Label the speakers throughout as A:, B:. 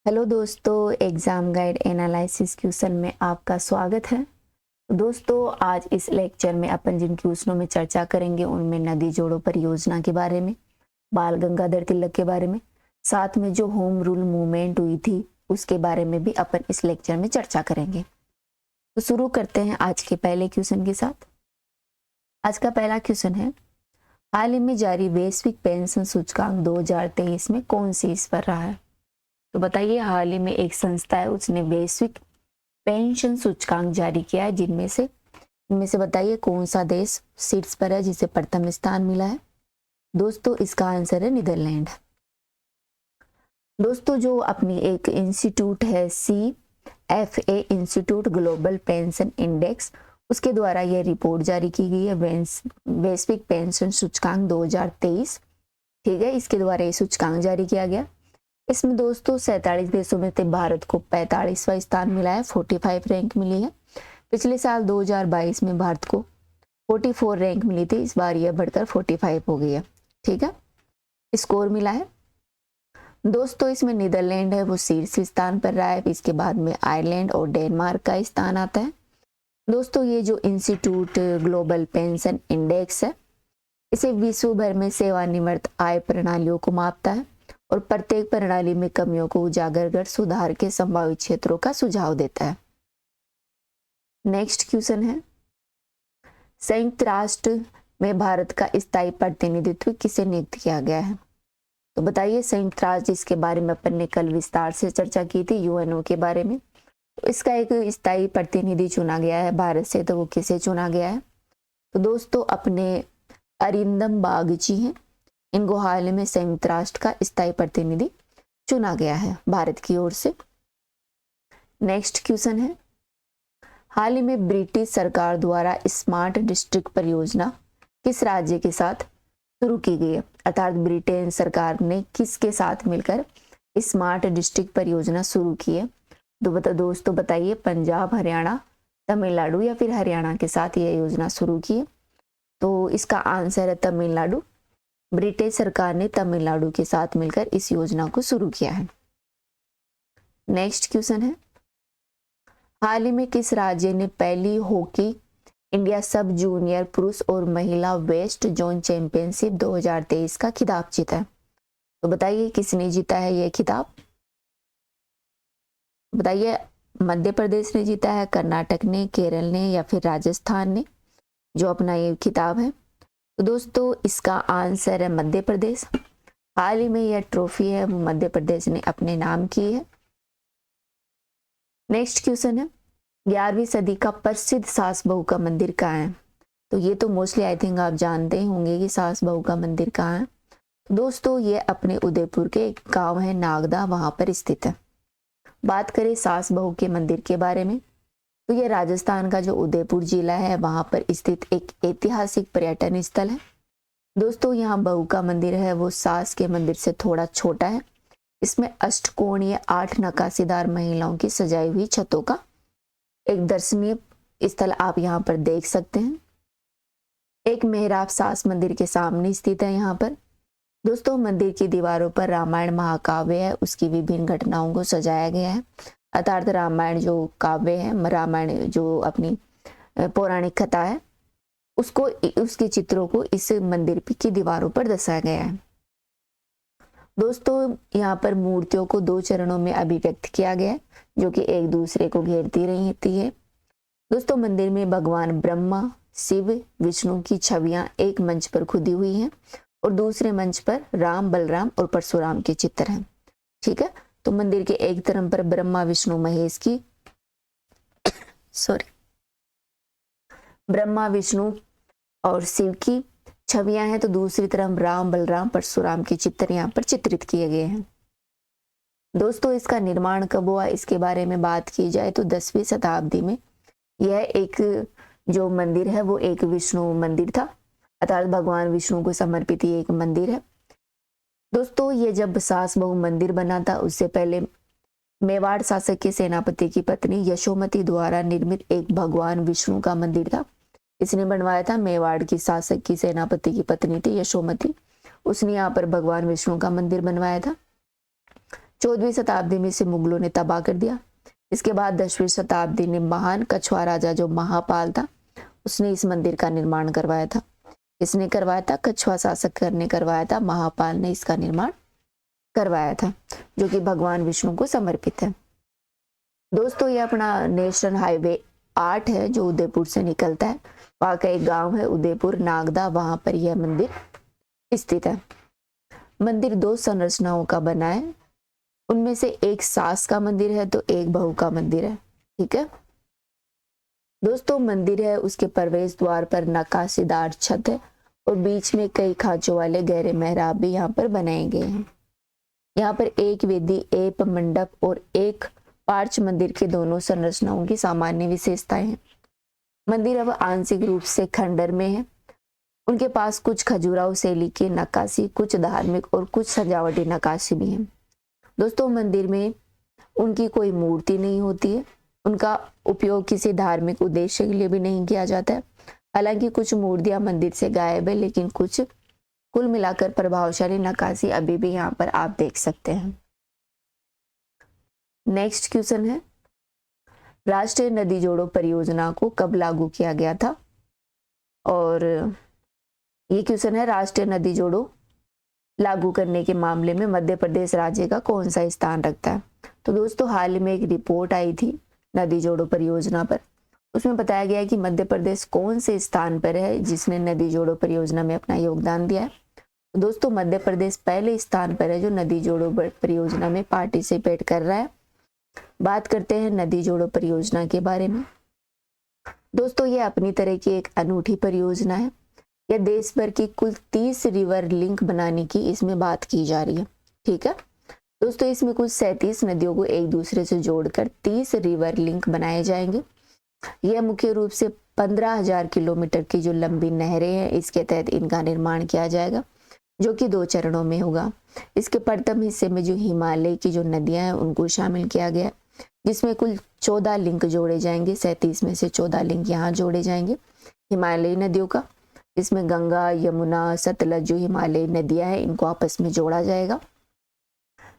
A: Hello दोस्तों, exam guide analysis question में आपका स्वागत है। दोस्तों, आज इस लेक्चर में अपन जिन क्वेश्चनों में चर्चा करेंगे उनमें नदी जोड़ो परियोजना के बारे में, बाल गंगाधर तिलक के बारे में, साथ में जो होम रूल मूवमेंट हुई थी उसके बारे में भी अपन इस लेक्चर में चर्चा करेंगे। तो शुरू करते हैं आज के पहले क्वेश्चन के साथ। आज का पहला क्वेश्चन है, हाल ही में जारी वैश्विक पेंशन सूचकांक 2023 में कौन शीर्ष पर रहा है? तो बताइए, हाल ही में एक संस्था है उसने वैश्विक पेंशन सूचकांक जारी किया है, इनमें से बताइए कौन सा देश शीर्ष पर है जिसे प्रथम स्थान मिला है? दोस्तों, इसका आंसर है नीदरलैंड। दोस्तों, जो अपनी एक इंस्टीट्यूट है CFA institute global pension index, उसके द्वारा यह रिपोर्ट जारी की गई है वैश्विक पेंशन सूचकांक 2023। ठीक है, इसके द्वारा ये सूचकांक जारी किया गया। इसमें दोस्तों 47 देशों में से भारत को 45वां स्थान मिला है, 45 रैंक मिली है। पिछले साल 2022 में भारत को 44 रैंक मिली थी, इस बार यह बढ़कर 45 हो गई है। ठीक है, स्कोर मिला है। दोस्तों, इसमें नीदरलैंड है वो शीर्ष स्थान पर रहा है, इसके बाद में आयरलैंड और डेनमार्क का स्थान आता है। दोस्तों, ये जो इंस्टीट्यूट ग्लोबल पेंशन इंडेक्स है, इसे विश्व भर में सेवानिवृत्त आय प्रणालियों को मापता है और प्रत्येक प्रणाली में कमियों को उजागर कर सुधार के संभावित क्षेत्रों का सुझाव देता है। नेक्स्ट क्वेश्चन है, संयुक्त राष्ट्र में भारत का स्थायी प्रतिनिधित्व किसे नियुक्त किया गया है? तो बताइए, संयुक्त राष्ट्र जिसके बारे में अपन ने कल विस्तार से चर्चा की थी, UNO के बारे में, तो इसका एक स्थायी प्रतिनिधि चुना गया है भारत से। तो वो किसे चुना गया है? तो दोस्तों, अपने अरिंदम बागची हैं, इनको हाल में संयुक्त राष्ट्र का स्थायी प्रतिनिधि चुना गया है भारत की ओर से। नेक्स्ट क्वेश्चन है, हाल ही में ब्रिटिश सरकार द्वारा स्मार्ट डिस्ट्रिक्ट परियोजना किस राज्य के साथ शुरू की गई है? अर्थात ब्रिटेन सरकार ने किसके साथ मिलकर स्मार्ट डिस्ट्रिक्ट परियोजना शुरू की है? तो दोस्तों बताइए, पंजाब, हरियाणा, तमिलनाडु या फिर हरियाणा के साथ यह योजना शुरू की है? तो इसका आंसर है तमिलनाडु। ब्रिटिश सरकार ने तमिलनाडु के साथ मिलकर इस योजना को शुरू किया है। नेक्स्ट क्वेश्चन है, हाल ही में किस राज्य ने पहली हॉकी इंडिया सब जूनियर पुरुष और महिला वेस्ट जोन चैंपियनशिप 2023 का खिताब जीता है? तो बताइए, किसने जीता है यह खिताब? बताइए, मध्य प्रदेश ने जीता है, कर्नाटक ने, केरल ने या फिर राजस्थान ने जो अपना ये खिताब है? तो दोस्तों, इसका आंसर है मध्य प्रदेश। हाल ही में यह ट्रॉफी है वो मध्य प्रदेश ने अपने नाम की है। नेक्स्ट क्वेश्चन है, 11वीं सदी का प्रसिद्ध सास बहू का मंदिर कहाँ है? तो ये तो मोस्टली आई थिंक आप जानते ही होंगे कि सास बहू का मंदिर कहाँ है। तो दोस्तों, ये अपने उदयपुर के एक गांव है नागदा, वहां पर स्थित है। बात करें सास बहू के मंदिर के बारे में, तो यह राजस्थान का जो उदयपुर जिला है वहां पर स्थित एक ऐतिहासिक पर्यटन स्थल है। दोस्तों, यहाँ बहू का मंदिर है वो सास के मंदिर से थोड़ा छोटा है। इसमें अष्टकोणीय 8 नक्काशीदार महिलाओं की सजाई हुई छतों का एक दर्शनीय स्थल आप यहाँ पर देख सकते हैं। एक मेहराब सास मंदिर के सामने स्थित है यहाँ पर। दोस्तों, मंदिर की दीवारों पर रामायण महाकाव्य है, उसकी विभिन्न घटनाओं को सजाया गया है। अर्थात रामायण जो काव्य है, रामायण जो अपनी पौराणिक कथा है, उसको उसके चित्रों को इस मंदिर की दीवारों पर दर्शाया गया है। दोस्तों, यहाँ पर मूर्तियों को 2 चरणों में अभिव्यक्त किया गया है जो कि एक दूसरे को घेरती रहती है। दोस्तों, मंदिर में भगवान ब्रह्मा, शिव, विष्णु की छवियां एक मंच पर खुदी हुई हैं और दूसरे मंच पर राम, बलराम और परशुराम के चित्र हैं। ठीक है, तो मंदिर के एक तरफ पर ब्रह्मा, विष्णु, महेश की ब्रह्मा, विष्णु और शिव की छवियां हैं, तो दूसरी तरफ राम, बलराम, परशुराम के चित्र यहाँ पर चित्रित किए गए हैं। दोस्तों, इसका निर्माण कब हुआ इसके बारे में बात की जाए तो 10वीं शताब्दी में यह एक जो मंदिर है वो एक विष्णु मंदिर था, अर्थात भगवान विष्णु को समर्पित ये एक मंदिर है। दोस्तों, ये जब सास बहू मंदिर बना था उससे पहले मेवाड़ शासक के सेनापति की पत्नी यशोमती द्वारा निर्मित एक भगवान विष्णु का मंदिर था। इसने बनवाया था, मेवाड़ की शासक की सेनापति की पत्नी थी यशोमती, उसने यहाँ पर भगवान विष्णु का मंदिर बनवाया था। 14वीं शताब्दी में इसे मुगलों ने तबाह कर दिया। इसके बाद 10वीं शताब्दी में महान कछुआ राजा जो महापाल था, उसने इस मंदिर का निर्माण करवाया था। इसने करवाया था, कछुआ शासक ने करवाया था, महापाल ने इसका निर्माण करवाया था, जो कि भगवान विष्णु को समर्पित है। दोस्तों ये अपना नेशनल हाईवे 8 है जो उदयपुर से निकलता है। वहाँ का एक गांव है उदयपुर नागदा, वहां पर यह मंदिर स्थित है। मंदिर 2 संरचनाओं का बना है, उनमें से एक सास का मंदिर है तो एक बहू का मंदिर है। ठीक है दोस्तों, मंदिर है उसके प्रवेश द्वार पर नक्काशीदार छत है और बीच में कई खांचों वाले गहरे मेहराब भी यहाँ पर बनाए गए हैं। यहाँ पर एक वेदी, एक मंडप और एक पार्च मंदिर के दोनों संरचनाओं की सामान्य विशेषताएं हैं। मंदिर अब आंशिक रूप से खंडर में है। उनके पास कुछ खजुराहो शैली की नक्काशी, कुछ धार्मिक और कुछ सजावटी नक्काशी भी है। दोस्तों मंदिर में उनकी कोई मूर्ति नहीं होती है, उनका उपयोग किसी धार्मिक उद्देश्य के लिए भी नहीं किया जाता है। हालांकि कुछ मूर्तियां मंदिर से गायब है, लेकिन कुछ कुल मिलाकर प्रभावशाली नक्काशी अभी भी यहाँ पर आप देख सकते हैं। नेक्स्ट क्वेश्चन है, राष्ट्रीय नदी जोड़ो परियोजना को कब लागू किया गया था? और ये क्वेश्चन है, राष्ट्रीय नदी जोड़ो लागू करने के मामले में मध्य प्रदेश राज्य का कौन सा स्थान रखता है? तो दोस्तों हाल में एक रिपोर्ट आई थी नदी जोड़ो परियोजना पर, उसमें बताया गया है कि मध्य प्रदेश कौन से स्थान पर है जिसने नदी जोड़ो परियोजना में अपना योगदान दिया है। तो दोस्तों मध्य प्रदेश पहले स्थान पर है जो नदी जोड़ो परियोजना में पार्टिसिपेट कर रहा है। बात करते हैं नदी जोड़ो परियोजना के बारे में। दोस्तों ये अपनी तरह की एक अनूठी परियोजना है। यह देश भर की कुल 30 रिवर लिंक बनाने की इसमें बात की जा रही है। ठीक है दोस्तों, इसमें कुल 37 नदियों को एक दूसरे से जोड़कर 30 रिवर लिंक बनाए जाएंगे। यह मुख्य रूप से 15,000 किलोमीटर की जो लंबी नहरें हैं, इसके तहत इनका निर्माण किया जाएगा, जो कि 2 चरणों में होगा। इसके प्रथम हिस्से में जो हिमालय की जो नदियां हैं उनको शामिल किया गया, जिसमें कुल 14 लिंक जोड़े जाएंगे। 37 में से 14 लिंक यहाँ जोड़े जाएंगे हिमालयी नदियों का, जिसमें गंगा, यमुना, सतलज जो हिमालयी नदियां हैं इनको आपस में जोड़ा जाएगा।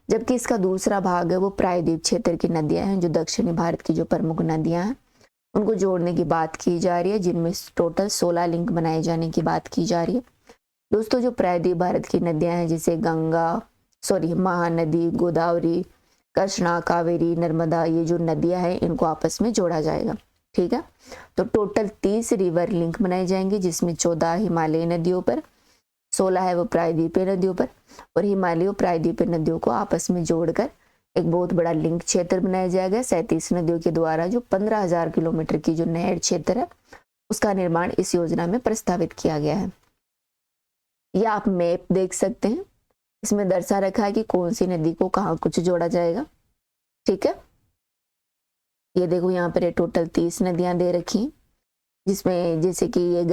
A: जबकि इसका दूसरा भाग है वो प्रायद्वीप क्षेत्र की नदियां हैं, जो दक्षिणी भारत की जो प्रमुख नदियां हैं उनको जोड़ने की बात की जा रही है, जिनमें टोटल 16 लिंक बनाए जाने की बात की जा रही है। दोस्तों जो प्रायद्वीप भारत की नदियां हैं जैसे महानदी, गोदावरी, कृष्णा, कावेरी, नर्मदा, ये जो नदियां हैं इनको आपस में जोड़ा जाएगा। ठीक है, तो टोटल 30 रिवर लिंक बनाए जाएंगे, जिसमें 14 हिमालयी नदियों पर, 16 है वो प्रायद्वीपीय नदियों पर, और हिमालय और प्रायद्वीपीय नदियों को आपस में जोड़कर एक बहुत बड़ा लिंक क्षेत्र बनाया जाएगा 37 नदियों के द्वारा, जो 15,000 किलोमीटर की जो नहर क्षेत्र है उसका निर्माण इस योजना में प्रस्तावित किया गया है। यह आप मैप देख सकते हैं, इसमें दर्शा रखा है कि कौन सी नदी को कहाँ कुछ जोड़ा जाएगा। ठीक है, ये देखो यहाँ पर टोटल 30 नदियां दे रखी हैं, जिसमें जैसे कि ये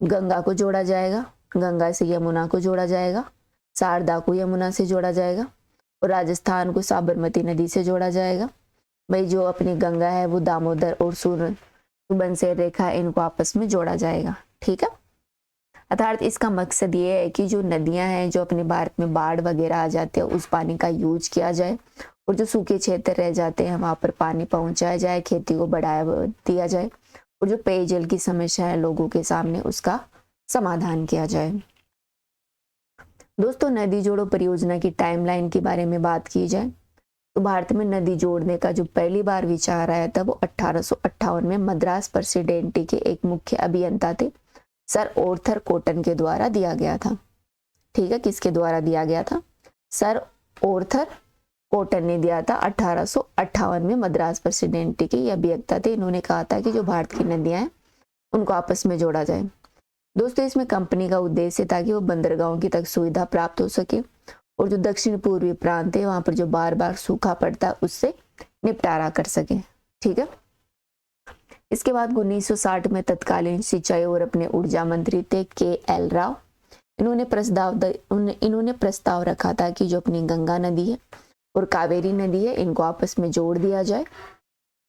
A: गंगा को जोड़ा जाएगा, गंगा से यमुना को जोड़ा जाएगा, शारदा को यमुना से जोड़ा जाएगा, और राजस्थान को साबरमती नदी से जोड़ा जाएगा। भाई जो अपनी गंगा है वो दामोदर और सुबनसिर रेखा इनको आपस में जोड़ा जाएगा। ठीक है, अर्थात इसका मकसद ये है कि जो नदियां हैं जो अपने भारत में बाढ़ वगैरह आ जाते हैं उस पानी का यूज किया जाए, और जो सूखे क्षेत्र रह जाते हैं वहां पर पानी पहुंचाया जाए, खेती को बढ़ावा दिया जाए, और जो पेयजल की समस्या है लोगों के सामने उसका समाधान किया जाए। दोस्तों नदी जोड़ो परियोजना की टाइमलाइन के बारे में बात की जाए तो भारत में नदी जोड़ने का जो पहली बार विचार आया था वो 1858 में मद्रास प्रेसिडेंसी के एक मुख्य अभियंता थे सर आर्थर कॉटन के द्वारा दिया गया था। ठीक है, किसके द्वारा दिया गया था? सर आर्थर कॉटन ने दिया था 1858 में। मद्रास प्रेसिडेंसी के ये अभियंता थे, इन्होंने कहा था कि जो भारत की नदियां हैं उनको आपस में जोड़ा जाए। दोस्तों इसमें कंपनी का उद्देश्य था कि वो बंदरगाहों की तक सुविधा प्राप्त हो सके, और जो दक्षिण पूर्वी प्रांत है वहां पर जो बार बार सूखा पड़ता है उससे निपटारा कर सके। ठीक है, इसके बाद 1960 में तत्कालीन सिंचाई और अपने ऊर्जा मंत्री थे KL राव। इन्होंने प्रस्ताव रखा था कि जो अपनी गंगा नदी है और कावेरी नदी है इनको आपस में जोड़ दिया जाए,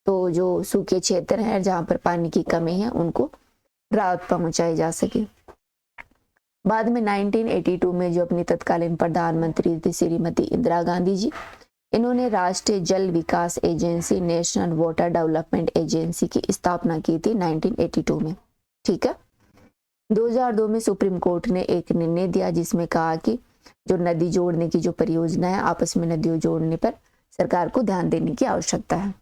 A: तो जो सूखे क्षेत्र हैं जहां पर पानी की कमी है उनको राहत पहुंचाई जा सके। बाद में 1982 में जो अपनी तत्कालीन प्रधानमंत्री थी श्रीमती इंदिरा गांधी जी, इन्होंने राष्ट्रीय जल विकास agency, national water development agency की स्थापना की थी 1982 में। ठीक है। 2002 में सुप्रीम कोर्ट ने एक निर्णय दिया जिसमें कहा कि जो नदी जोड़ने की जो परियोजना है, आपस में नदियों जोड़ने पर सरकार को ध्यान देने की आवश्यकता है।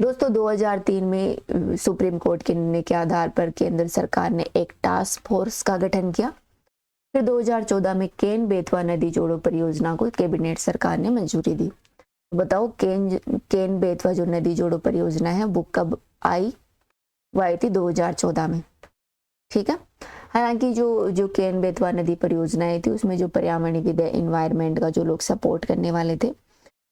A: दोस्तों 2003 में सुप्रीम कोर्ट के निर्णय के आधार पर केंद्र सरकार ने एक टास्क फोर्स का गठन किया। फिर 2014 में केन बेतवा नदी जोड़ो परियोजना को कैबिनेट सरकार ने मंजूरी दी। तो बताओ केन बेतवा जो नदी जोड़ो परियोजना है वो कब आई? वो आई थी 2014 में। ठीक है। हालांकि जो केन बेतवा नदी परियोजनाएं थी उसमें जो पर्यावरणविद इन्वायरमेंट का जो लोग सपोर्ट करने वाले थे,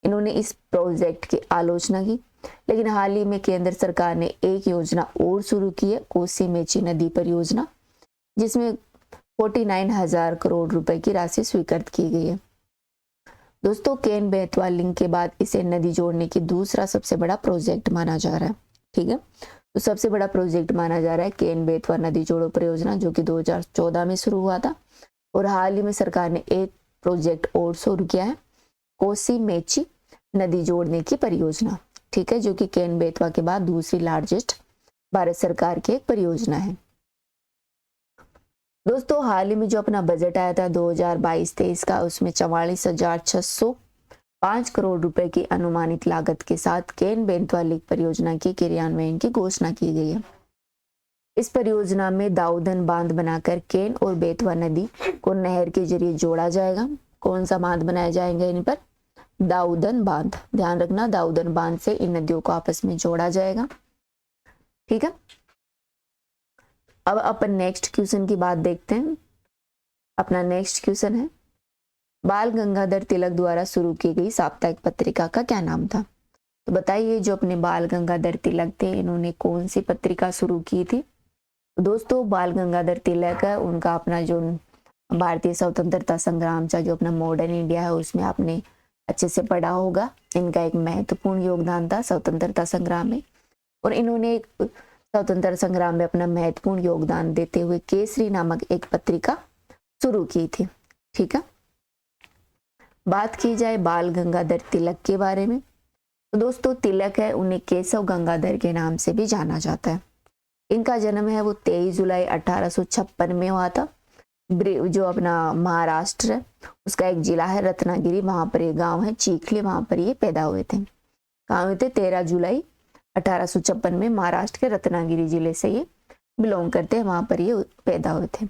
A: इन्होंने इस प्रोजेक्ट की आलोचना की। लेकिन हाल ही में केंद्र सरकार ने एक योजना और शुरू की है, कोसी मेची नदी परियोजना, जिसमें 49,000 करोड़ रुपए की राशि स्वीकृत की गई है। दोस्तों केन बेतवा लिंक के बाद इसे नदी जोड़ने की दूसरा सबसे बड़ा प्रोजेक्ट माना जा रहा है। ठीक है। तो सबसे बड़ा प्रोजेक्ट माना जा रहा है केन बेतवा नदी जोड़ो परियोजना, जो कि 2014 में शुरू हुआ था। और हाल ही में सरकार ने एक प्रोजेक्ट और शुरू किया है, कोसी मेची नदी जोड़ने की परियोजना। ठीक है। जो कि केन बेतवा के बाद दूसरी लार्जेस्ट भारत सरकार की एक परियोजना है। दोस्तों हाल ही में जो अपना बजट आया था 2022-23 का, उसमें 44,605 करोड़ रुपए की अनुमानित लागत के साथ केन बेतवा लिंक परियोजना की क्रियान्वयन की घोषणा की गई है। इस परियोजना में दाऊदन बांध बनाकर केन और बेतवा नदी को नहर के जरिए जोड़ा जाएगा। कौन सा बांध बनाया जाएगा इन पर? दाऊदन बांध। ध्यान रखना, दाऊदन बांध से इन नदियों को आपस में जोड़ा जाएगा। ठीक है। अब अपन नेक्स्ट क्वेश्चन की बात देखते हैं। अपना नेक्स्ट क्वेश्चन है, बाल गंगाधर तिलक द्वारा शुरू की गई साप्ताहिक पत्रिका का क्या नाम था? तो बताइए, जो अपने बाल गंगाधर तिलक थे, इन्होंने कौन सी पत्रिका शुरू की थी? तो दोस्तों बाल गंगाधर तिलक है, उनका अपना जो भारतीय स्वतंत्रता संग्राम का जो अपना मॉडर्न इंडिया है उसमें आपने अच्छे से पढ़ा होगा। इनका एक महत्वपूर्ण योगदान था स्वतंत्रता संग्राम में, और इन्होंने एक स्वतंत्रता संग्राम में अपना महत्वपूर्ण योगदान देते हुए केसरी नामक एक पत्रिका शुरू की थी। ठीक है। बात की जाए बाल गंगाधर तिलक के बारे में, तो दोस्तों तिलक है, उन्हें केशव गंगाधर के नाम से भी जाना जाता है। इनका जन्म है वो 23 जुलाई 1856 में हुआ था। जो अपना महाराष्ट्र है उसका एक जिला है रत्नागिरी, वहां पर ये गांव है चीखली, वहां पर ये पैदा हुए थे। कहाँ हुए थे? 13 जुलाई 1856 में महाराष्ट्र के रत्नागिरी जिले से ये बिलोंग करते हैं, वहां पर ये पैदा हुए थे।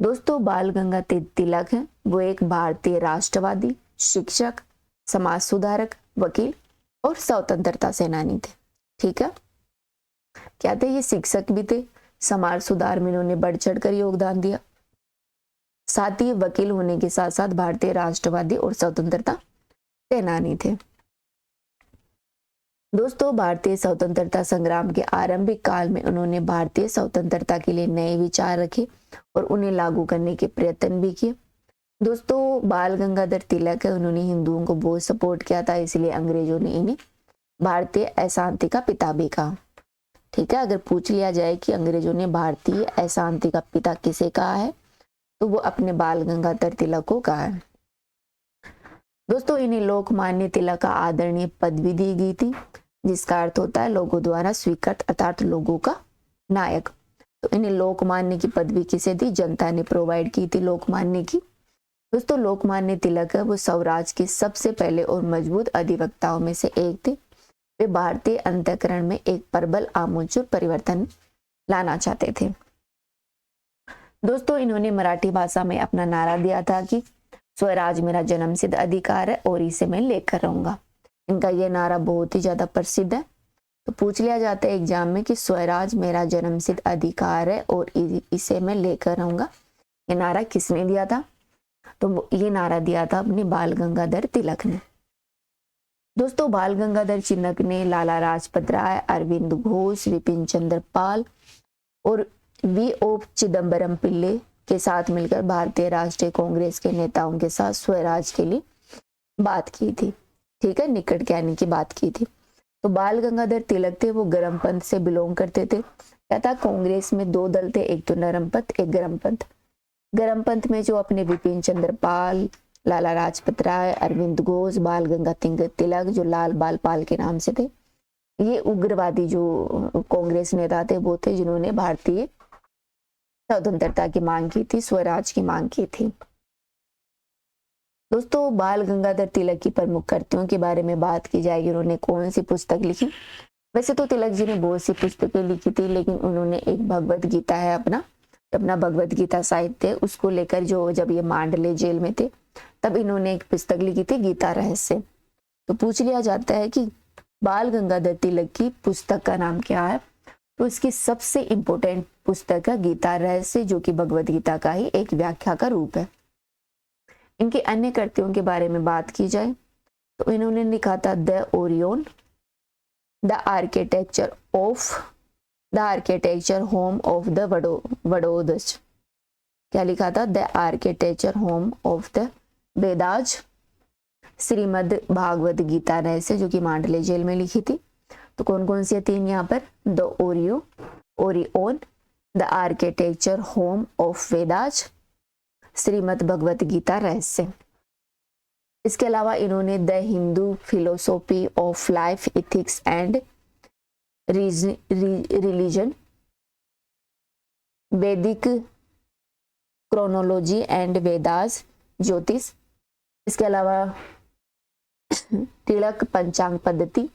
A: दोस्तों बाल गंगाधर तिलक है वो एक भारतीय राष्ट्रवादी, शिक्षक, समाज सुधारक, वकील और स्वतंत्रता सेनानी थे। ठीक है। क्या थे? ये शिक्षक भी थे, समाज सुधार में इन्होंने बढ़ चढ़ कर योगदान दिया, साथ ही वकील होने के साथ साथ भारतीय राष्ट्रवादी और स्वतंत्रता सेनानी थे। दोस्तों भारतीय स्वतंत्रता संग्राम के आरंभिक काल में उन्होंने भारतीय स्वतंत्रता के लिए नए विचार रखे और उन्हें लागू करने के प्रयत्न भी किए। दोस्तों बाल गंगाधर तिलक है, उन्होंने हिंदुओं को बहुत सपोर्ट किया था, इसलिए अंग्रेजों ने इन्हें भारतीय अशांति का पिता भी कहा। ठीक है। अगर पूछ लिया जाए कि अंग्रेजों ने भारतीय अशांति का पिता किसे कहा है, तो वो अपने बाल गंगाधर तिलक को कहा है। दोस्तों इन्हें लोकमान्य तिलक का आदरणीय पदवी दी गई थी, जिसका अर्थ होता है लोगों द्वारा स्वीकृत, अर्थात लोगों का नायक। तो इन्हें लोकमान्य की पदवी किसे दी? जनता ने प्रोवाइड की थी लोकमान्य की। दोस्तों लोकमान्य तिलक है वो स्वराज के सबसे पहले और मजबूत अधिवक्ताओं में से एक थे। वे भारतीय अंतःकरण में एक प्रबल आमूलचूल परिवर्तन लाना चाहते थे। दोस्तों इन्होंने मराठी भाषा में अपना नारा दिया था कि स्वराज मेरा जन्मसिद्ध अधिकार है और इसे मैं लेकर रहूंगा। इनका यह नारा बहुत ही ज्यादा प्रसिद्ध है। तो पूछ लिया जाता है एग्जाम में कि स्वराज मेरा जन्मसिद्ध अधिकार है और इसे मैं लेकर रहूंगा, ये नारा किसने दिया था? तो ये नारा दिया था अपने बाल गंगाधर तिलक ने। दोस्तों बाल गंगाधर तिलक ने लाला लाजपत राय, अरविंद घोष, विपिन चंद्र पाल और V.O. चिदम्बरम पिल्ले के साथ मिलकर भारतीय राष्ट्रीय कांग्रेस के नेताओं के साथ स्वराज के लिए बात की थी। ठीक है। निकट के आने की बात की थी। तो बाल गंगाधर तिलक थे वो गर्मपंथ से बिलोंग करते थे। क्या था, कांग्रेस में दो दल थे, एक तो नरमपंथ एक गरमपंथ। गरमपंथ में जो अपने विपिन चंद्र पाल, लाला लाजपत राय, अरविंद घोष, बाल गंगाधर तिलक जो लाल बाल पाल के नाम से थे, ये उग्रवादी जो कांग्रेस नेता थे वो थे जिन्होंने भारतीय स्वतंत्रता की मांग की थी, स्वराज की मांग की थी। दोस्तों बाल गंगाधर तिलक की प्रमुख कृतियों के बारे में बात की जाएगी। उन्होंने कौन सी पुस्तक लिखी? वैसे तो तिलक जी ने बहुत सी पुस्तकें लिखी थी, लेकिन उन्होंने एक भगवत गीता है अपना भगवत गीता साहित्य, उसको लेकर जो जब ये मांडले जेल में थे तब इन्होंने एक पुस्तक लिखी थी गीता रहस्य। तो पूछ लिया जाता है कि बाल गंगाधर तिलक की पुस्तक का नाम क्या है, तो इसकी सबसे इंपॉर्टेंट पुस्तक है गीता रहस्य, जो कि भगवत गीता का ही एक व्याख्या का रूप है। इनके अन्य कृतियों के बारे में बात की जाए तो इन्होंने लिखा था the Orion, the architecture home of the Vedas. क्या लिखा था? The architecture home of the Vedas, Shrimad Bhagavad Gita Rahasya, जो कि मांडले जेल में लिखी थी। तो कौन कौन सी तीन यहाँ पर? The Orion, the architecture home of Vedas, Shrimad Bhagavad Gita Rahasya. इसके अलावा इन्होंने the Hindu philosophy of life, ethics and religion, Vedic chronology and Vedas Jyotish. इसके अलावा तिलक पंचांग पद्धति,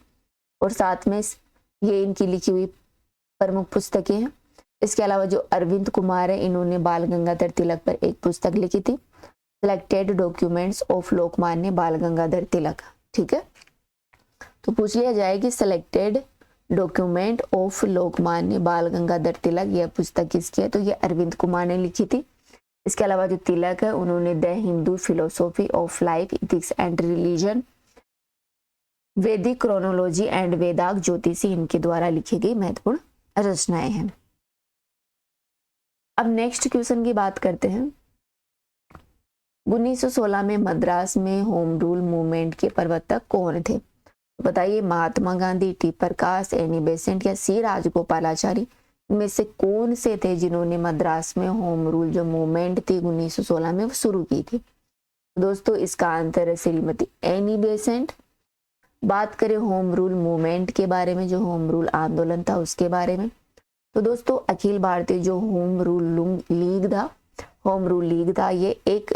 A: और साथ में ये इनकी लिखी हुई प्रमुख पुस्तकें हैं। इसके अलावा जो अरविंद कुमार है, इन्होंने बाल गंगाधर तिलक पर एक पुस्तक लिखी थी, सिलेक्टेड डॉक्यूमेंट्स ऑफ लोकमान्य बाल गंगाधर तिलक। ठीक है, तो पूछ लिया जाए कि सिलेक्टेड डॉक्यूमेंट ऑफ लोकमान्य बाल गंगाधर तिलक यह पुस्तक किसकी है, तो ये अरविंद कुमार ने लिखी थी। इसके अलावा जो तिलक है उन्होंने the Hindu philosophy of life, ethics and religion, Vedic chronology and वेदाक ज्योतिषी इनके द्वारा लिखी गई महत्वपूर्ण रचनाएं हैं। अब नेक्स्ट क्वेश्चन की बात करते हैं। 1916 में मद्रास में होम रूल मूवमेंट के प्रवर्तक कौन थे? बताइए, महात्मा गांधी, टी प्रकाश, एनी बेसेंट या सी राजगोपालाचारी में से कौन से थे जिन्होंने मद्रास में होम रूल जो मूवमेंट थी 1916 में शुरू की थी? दोस्तों इसका आंसर है श्रीमती एनी बेसेंट। बात करें होम रूल मूवमेंट के बारे में, जो होम रूल आंदोलन था उसके बारे में, तो दोस्तों अखिल भारतीय जो होम रूल लीग था, ये एक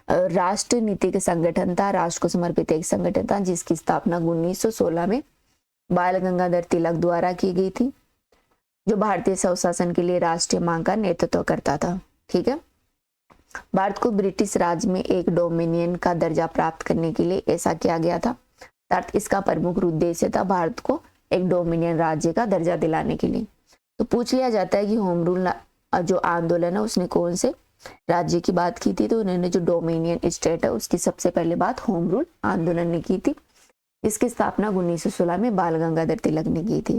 A: राष्ट्र नीतिक संगठन था, राष्ट्र को समर्पित एक संगठन था, जिसकी स्थापना 1916 में बाल गंगाधर तिलक द्वारा की गई थी, जो भारतीय स्वशासन के लिए राष्ट्रीय मांग का नेतृत्व करता था। ठीक है, भारत को ब्रिटिश राज में एक डोमिनियन का दर्जा प्राप्त करने के लिए ऐसा किया गया था, अर्थात इसका प्रमुख उद्देश्य था भारत को एक डोमिनियन राज्य का दर्जा दिलाने के लिए। तो पूछ लिया जाता है कि होम रूल जो आंदोलन है उसने कौन से राज्य की बात की थी, तो उन्होंने जो डोमिनियन स्टेट है उसकी सबसे पहले बात होम रूल आंदोलन ने की थी। इसकी स्थापना 1916 में बाल गंगाधर तिलक ने की थी।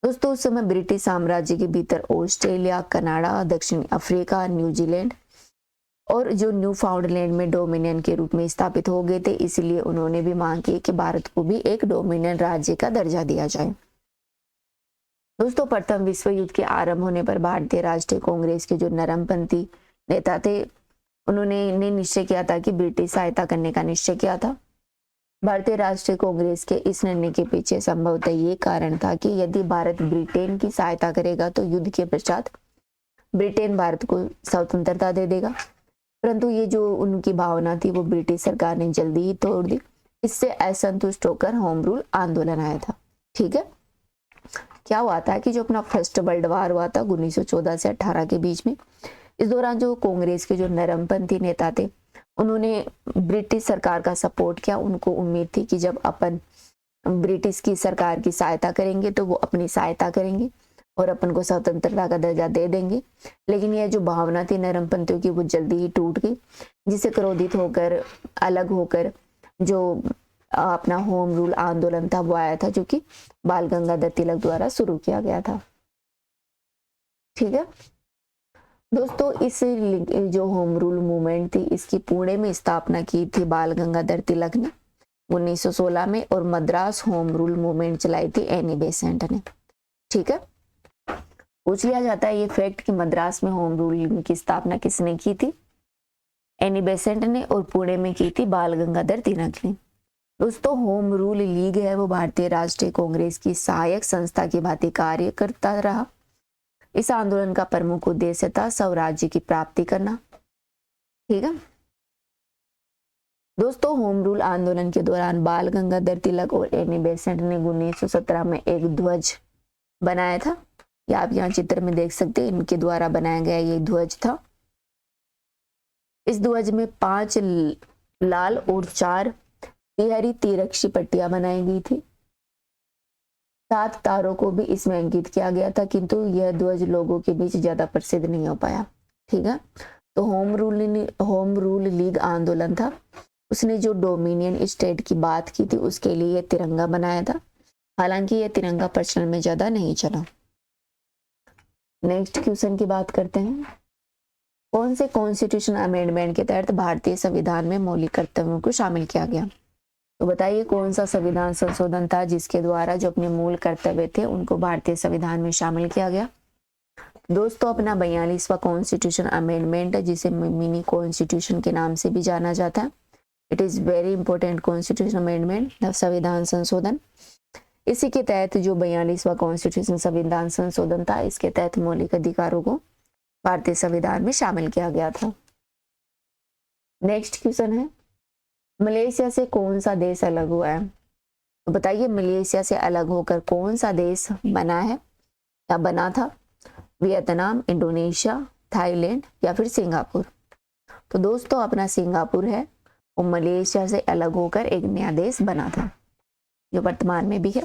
A: दोस्तों उस समय ब्रिटिश साम्राज्य के भीतर ऑस्ट्रेलिया, कनाडा, दक्षिण अफ्रीका, न्यूजीलैंड और जो न्यू फाउंडलैंड में डोमिनियन के रूप में स्थापित हो गए थे, इसलिए उन्होंने भी मांग की कि भारत को भी एक डोमिनियन राज्य का दर्जा दिया जाए। दोस्तों प्रथम विश्व युद्ध के आरंभ होने पर भारतीय राष्ट्रीय कांग्रेस के जो नरमपंथी नेता थे, उन्होंने निश्चय किया था कि ब्रिटिश सहायता करने का निश्चय किया था। भारतीय राष्ट्रीय कांग्रेस के इस निर्णय के पीछे संभवतः ये कारण था कि यदि भारत ब्रिटेन की सहायता करेगा तो युद्ध के पश्चात ब्रिटेन भारत को स्वतंत्रता दे देगा, परंतु ये जो उनकी भावना थी वो ब्रिटिश सरकार ने जल्दी ही तोड़ दी। इससे असंतुष्ट होकर होम रूल आंदोलन आया था। ठीक है, क्या हुआ था कि जो अपना फर्स्ट वर्ल्ड वार हुआ था 1914 से 18 के बीच में, इस दौरान जो कांग्रेस के जो नरमपंथी नेता थे उन्होंने ब्रिटिश सरकार का सपोर्ट किया। उनको उम्मीद थी कि जब अपन ब्रिटिश की सरकार की सहायता करेंगे तो वो अपनी सहायता करेंगे और अपन को स्वतंत्रता का दर्जा दे देंगे। लेकिन यह जो भावना थी नरमपंथियों की वो जल्दी ही टूट गई, जिससे क्रोधित होकर अलग होकर जो अपना होम रूल आंदोलन था वो आया था, जो कि बाल गंगाधर तिलक द्वारा शुरू किया गया था। ठीक है दोस्तों, इस जो होम रूल मूवमेंट थी इसकी पुणे में स्थापना की थी बाल गंगाधर तिलक ने 1916 में, और मद्रास होम रूल मूवमेंट चलाई थी एनी बेसेंट ने। ठीक है, पूछ लिया जाता है ये फैक्ट कि मद्रास में होम रूल की स्थापना किसने की थी? एनी बेसेंट ने, और पुणे में की थी बाल गंगाधर तिलक ने। दोस्तों होम रूल लीग है वो भारतीय राष्ट्रीय कांग्रेस की सहायक संस्था की भांति कार्य करता रहा। इस आंदोलन का प्रमुख उद्देश्य था स्वराज्य की प्राप्ति करना। ठीक है दोस्तों, होम रूल आंदोलन के दौरान बाल गंगाधर तिलक और एनी बेसेंट ने 1917 में एक ध्वज बनाया था। ये आप यहाँ चित्र में देख सकते हैं, इनके द्वारा बनाया गया ये ध्वज था। इस ध्वज में 5 लाल और 4 तिहरी तिरछी पट्टियां बनाई गई थी। 7 तारों को भी इसमें अंकित किया गया था, किंतु यह ध्वज लोगों के बीच ज्यादा प्रसिद्ध नहीं हो पाया। ठीक है, तो होम रूल लीग आंदोलन था, उसने जो डोमिनियन स्टेट की बात की थी उसके लिए यह तिरंगा बनाया था। हालांकि यह तिरंगा प्रचलन में ज्यादा नहीं चला। नेक्स्ट क्वेश्चन की बात करते हैं। कौन से कॉन्स्टिट्यूशन अमेंडमेंट के तहत भारतीय संविधान में मौलिक कर्तव्यों को शामिल किया गया? तो बताइए कौन सा संविधान संशोधन था जिसके द्वारा जो अपने मूल कर्तव्य थे उनको भारतीय संविधान में शामिल किया गया? दोस्तों अपना 42वां कॉन्स्टिट्यूशन अमेंडमेंट, जिसे मिनी कॉन्स्टिट्यूशन के नाम से भी जाना जाता है। It is very important constitution amendment, संविधान संशोधन। इसी के तहत जो 42वां कॉन्स्टिट्यूशन संविधान संशोधन था, इसके तहत मौलिक अधिकारों को भारतीय संविधान में शामिल किया गया था। नेक्स्ट क्वेश्चन है, मलेशिया से कौन सा देश अलग हुआ है? तो बताइए मलेशिया से अलग होकर कौन सा देश बना है या बना था? वियतनाम, इंडोनेशिया, थाईलैंड या फिर सिंगापुर? तो दोस्तों अपना सिंगापुर है, वो मलेशिया से अलग होकर एक नया देश बना था जो वर्तमान में भी है।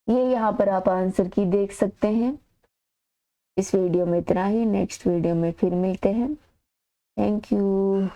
A: ये यहाँ पर आप आंसर की देख सकते हैं। इस वीडियो में इतना ही, नेक्स्ट वीडियो में फिर मिलते हैं। Thank you.